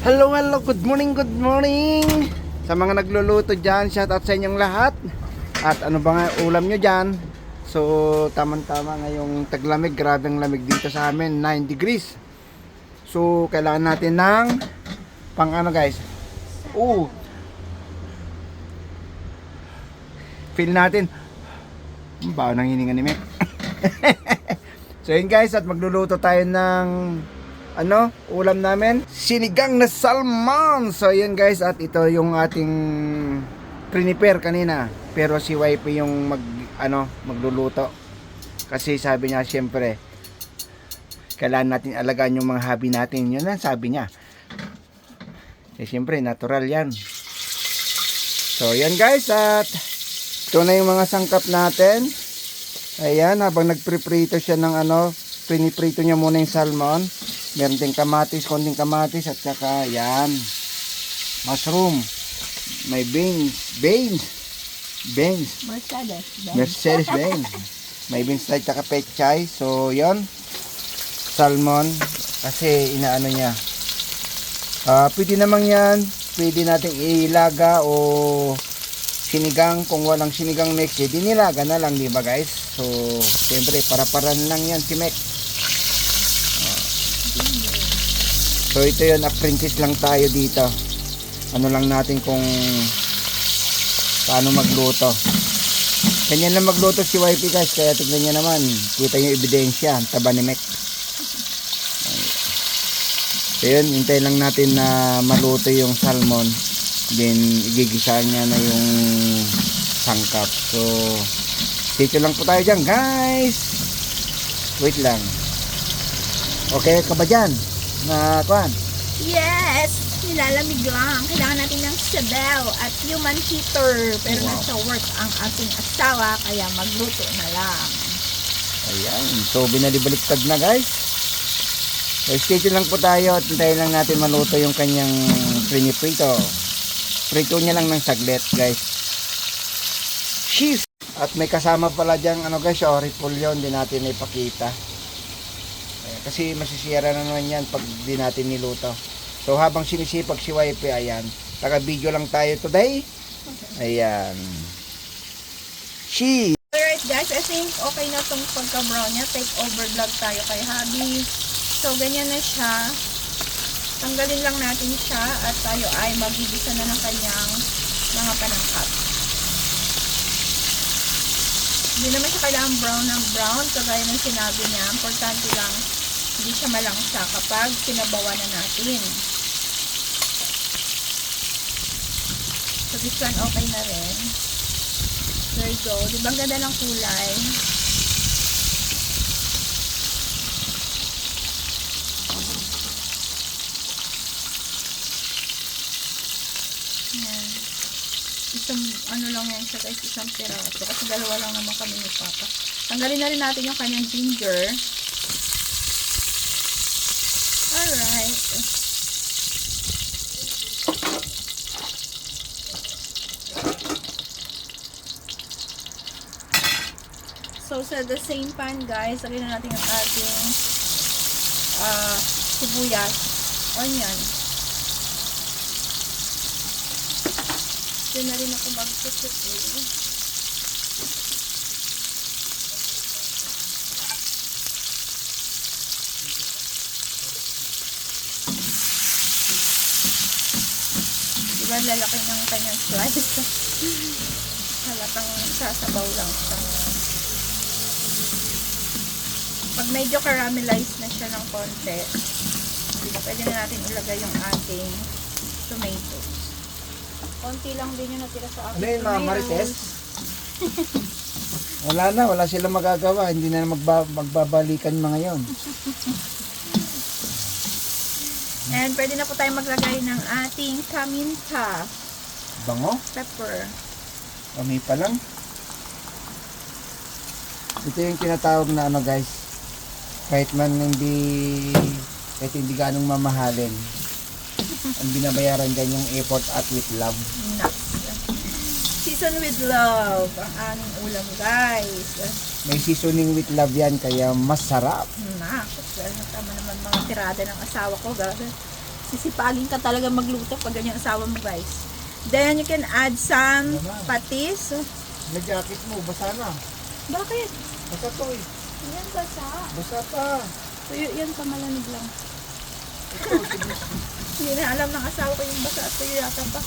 Hello, hello, good morning, good morning. Sa mga nagluluto dyan, shout out sa inyong lahat. At ano ba nga ulam nyo dyan? So, tamang-tama ngayong taglamig, grabeng lamig dito sa amin, 9 degrees. So, kailangan natin ng pang ano guys. Feel natin. Bawa nang hininga ni Mek. So yun guys, at magluluto tayo ng ulam namin, sinigang na salmon. So yun guys, at ito yung ating prepare kanina. Pero si wifey yung magluluto. Kasi sabi niya, syempre kailangan natin alagaan yung mga hobby natin. Yun lang sabi niya. Eh syempre, natural yan. So yan guys, at ito na yung mga sangkap natin. Ayan, habang nagpriprito siya ng piniprito niya muna yung salmon. Meron ding kamatis, konting kamatis, at saka yan, mushroom. May beans. Mercedes beans. May beans at saka pechay. So, yon, salmon. Kasi inaano niya. Pwede naman yan. Pwede nating ilaga o sinigang. Kung walang sinigang mix, di nilaga na lang, di ba guys? So, siyempre, para-paran lang yan si Mek. So, ito yun, apprentice lang tayo dito. Ano lang natin kung paano magluto. Ganyan lang magluto si wifey guys, kaya tignan niya naman. Kita yung ebidensya, taba ni Mek. So, yun, hintayin lang natin na maluto yung salmon. Then igigisa niya na yung sangkap. So dito lang po tayo dyan guys. Wait lang. Okay ka ba dyan? Na kuhan? Yes! Nilalamig lang. Kailangan natin ng sabaw at human heater. Pero nasa work ang ating asawa, kaya magluto na lang. Ayan. So binalibaliktad na guys. So stay tuned lang po tayo at hintayin lang natin maluto yung kanyang priniprito. Prito niya lang ng saglit guys. Cheese. At may kasama pala dyan guys, repolyo, hindi natin ipakita. Kasi masisira na naman yan pag di natin niluto. So habang sinisipag si wifey, ayan, taga video lang tayo today. Ayan, cheese. Alright guys, I think okay na itong pagka-brown niya. Take over vlog tayo kay hubby. So ganyan na siya. Tanggalin lang natin siya at tayo ay magigisa na ng kanyang mga panangkat. Hindi naman siya kailangan brown ng brown, kagaya ng sinabi niya. Importante lang, hindi siya malangsa kapag sinabawan na natin. So this one okay na rin. There you go. Diba ang ganda ng kulay? Yan. Isang lang yan siya guys, isang piraso. Kasi dalawa lang naman kami ni Papa. Tanggalin na rin natin yung kanyang ginger. Alright. So sa the same pan guys, lagyan na natin ang ating sibuyas, onion. Doon na rin ako magsusutin. Diba lalaki ng kanyang slice? Halatang sasabaw lang siya. Pag medyo caramelize na siya ng konti, diba, pwede na natin ilagay yung ating tomatoes. Konti lang din yung natira sa akin. Ano yun mga marites? Wala silang magagawa. Hindi na magbabalikan mga yon. And pwede na po tayo maglagay ng ating paminta. Bango? Pepper. Kami pa lang. Ito yung tinatawag na guys. Kahit hindi ganong mamahalin. Ang binabayaran dyan yung effort at with love. Season with love ang aming ulam guys. May seasoning with love yan, kaya masarap. Tama naman mga tirada ng asawa ko. Sisipagin ka talaga magluto pag ganyan asawa mo, guys. Then, you can add some patis. Nag-jacket mo, basa na. Bakit? Basa to eh. Yan, basa. Basa pa. Tuyo yan pa, malamig lang. Hindi na alam ng asawa ko yung basa at tuyo yata pa.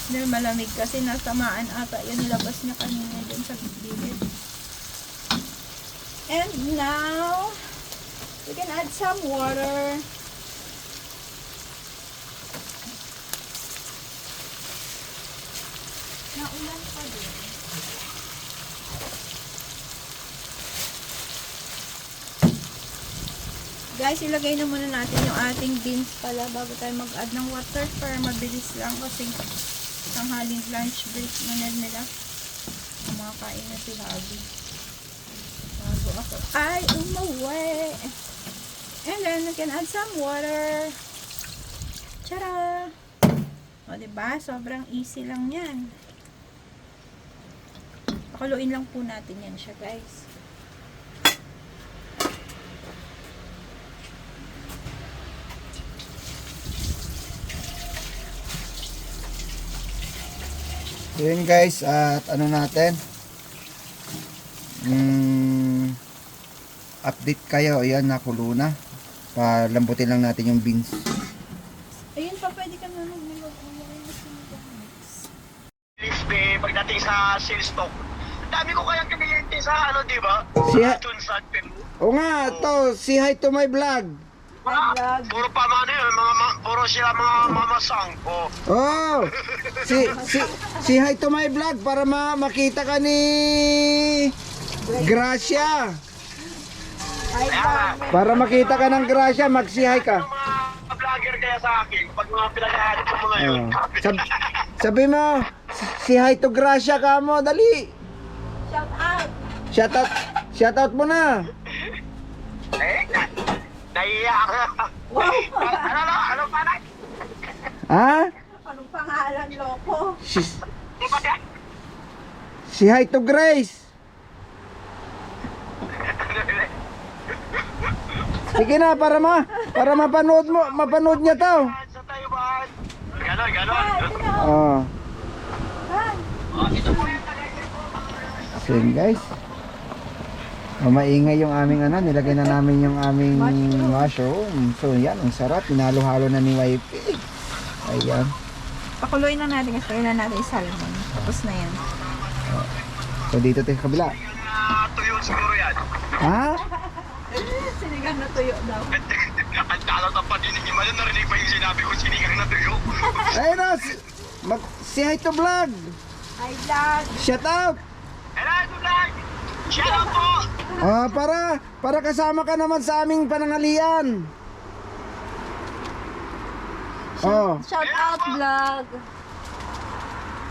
Dahil malamig kasi nasamaan ata yan, nilabas niya kanina dun sa bibig. And now, we can add some water. Naulan pa din. Guys, ilagay na muna natin yung ating beans pala bago tayo mag-add ng water para mabilis lang kasi tanghaling lunch break na nila. Kumakain na sila abi. Bago ako ay umuwi. And then, we can add some water. Tara! O, diba? Sobrang easy lang yan. Pakuluin lang po natin yan siya, guys. So yun guys, at ano natin, update kayo, ayan, nakulo na. Palambutin lang natin yung beans. Ayun pa, pwede ka na nag-milog. Pagdating sa sales stock, dami ko kayang kumiyente sa ano, di ba? Siya- Dun sa Peru. O nga, to, say hi to my vlog. vlog. Puro pa man yun, puro sila mga mamasang. Oh. Oh, si hi to my vlog para makita ka ni Gracia. Ay, vlog. Para makita ka ng Gracia, mag-si hi ka. Yung mga vlogger kaya sa akin, kapag mga pinag-aarap ko mga yun. Sabi mo, si hi to Gracia ka mo, dali. Shout out. Shout out mo na. Naiiyak ka. Ano pa na? Ha? Anong pangalan, loko? Ano pa na? Si hi to Grace. Sige na, para mapanood niya to. Sa tayo ba? Ganon. Oh. So yun guys. Maingay yung aming nilagay na namin yung aming mushroom. So yan, ang sarap. Pinalo-halo na ni Wifey. Ayan. Pakuluin lang natin kasi na natin yung salmon. Tapos na yan. So dito tayo sa kabila. Tuyo siguro yan. Ha? Sinigang na tuyo daw. Ang talo ng patinig yung malam, narinig ba yung sinabi ko sinigang na tuyo? Ayun na, si hi to vlog. Hi, vlog. Shout out. Hello, vlog! Shout out po! Para kasama ka naman sa aming panangalian. Oh. Shout out, vlog.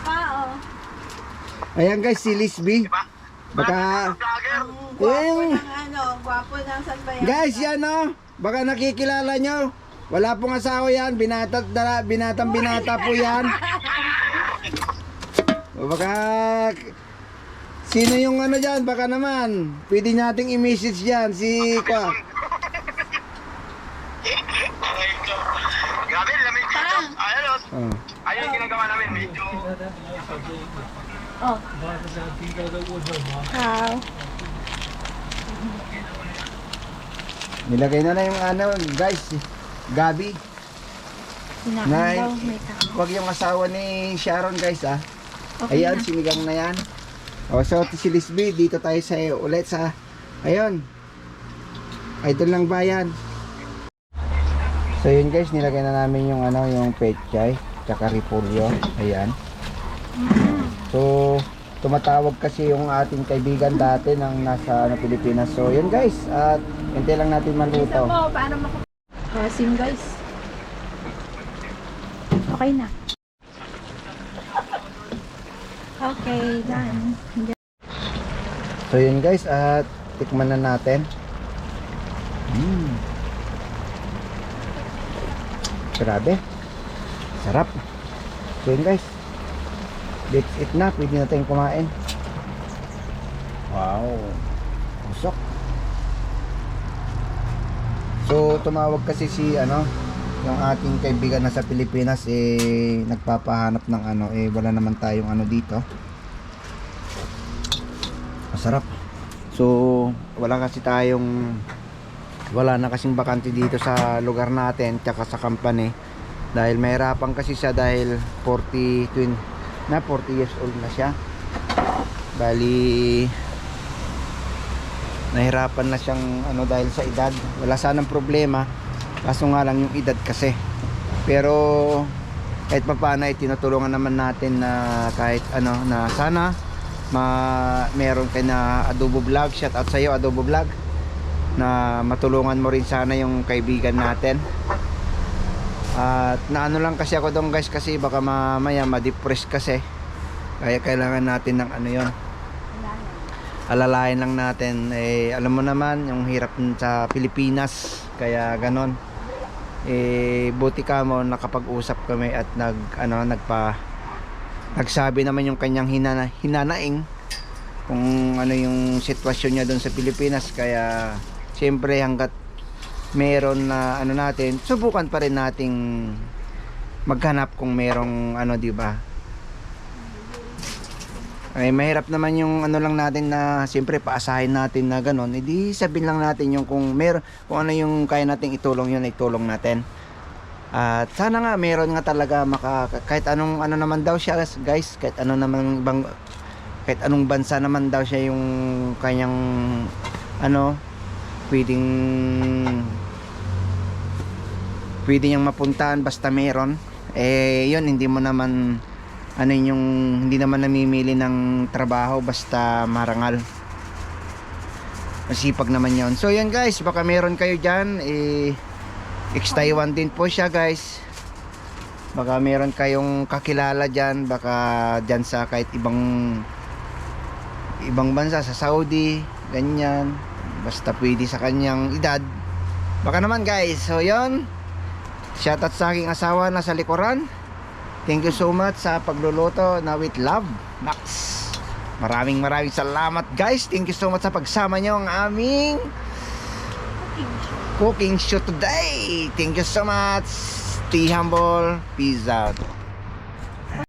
Pao. Ayan guys, si Lisby. Baka Vlogger! yung Gwapo ng San Bayan. guys, yan baka nakikilala nyo. Wala pong asawa yan, binatang binata po yan. O baka sino yung dyan, baka naman pwede nating i-message dyan si Kwa. Grabe, lamig dito. Ayun, Oh. ayun yung ginagawa namin. Medyo... Oh. How? Nilagay na yung guys, Gabi. Sinaan Nay. daw, may tao. Wag yung asawa ni Sharon guys Okay Ayan, na. sinigang na yan. O, so si Lisby, dito tayo sa ulit sa, ayun, Idol ng Bayan. So yun guys, nilagay na namin yung yung pechay, tsaka repolyo. Ayan. So, tumatawag kasi yung ating kaibigan dati nang nasa Pilipinas. So yun guys, at hintay lang natin maluto. Mo, paano Sim guys. Okay na. Okay, done. So yun guys, at tikman na natin. Grabe. Sarap. So yun guys, let's eat na. Pwede na tayong kumain. Wow. Usok. So tumawag kasi si yung ating kaibigan na sa Pilipinas nagpapahanap ng ano, wala naman tayong ano dito. Masarap. So wala na kasing bakante dito sa lugar natin tsaka sa company, dahil mahirapan kasi siya dahil 40 years old na siya. Bali nahirapan na siyang ano dahil sa edad. Wala sanang problema, kaso nga lang yung edad kasi. Pero kahit papaano tinutulungan naman natin na kahit ano na sana meron kayo na Adobo Vlog. Shout out sa iyo Adobo Vlog, na matulungan mo rin sana yung kaibigan natin. At naano lang kasi ako doon guys, kasi baka mamaya ma-depress kasi, kaya kailangan natin ng ano yon, alalayan lang natin. Alam mo naman yung hirap sa Pilipinas, kaya ganon. Buti ka mo nakapag-usap kami at nagsabi naman yung kanyang hinanaing kung ano yung sitwasyon niya doon sa Pilipinas. Kaya siyempre hanggat meron na ano natin, subukan pa rin nating maghanap kung merong ano, di ba? Mahirap naman yung ano lang natin na siyempre paasahin natin na ganon. Hindi sabihin lang natin yung kung ano yung kaya nating itulong, yun itulong natin. At sana nga meron nga talaga kahit anong ano naman daw siya guys, kahit anong bansa naman daw siya yung kanyang ano pwede niyang mapuntahan, basta meron. Yun, hindi naman namimili ng trabaho basta marangal. Masipag naman yon. So yan guys, baka meron kayo dyan, ex-Taiwan din po siya guys. Baka meron kayong kakilala dyan, baka dyan sa kahit ibang bansa, sa Saudi, ganyan, basta pwede sa kanyang edad, baka naman guys. So yon, shoutout sa aking asawa na sa likuran. Thank you so much sa pagluluto na with love, Max. Maraming salamat guys. Thank you so much sa pagsama nyo ang aming cooking show today. Thank you so much. Stay humble. Peace out.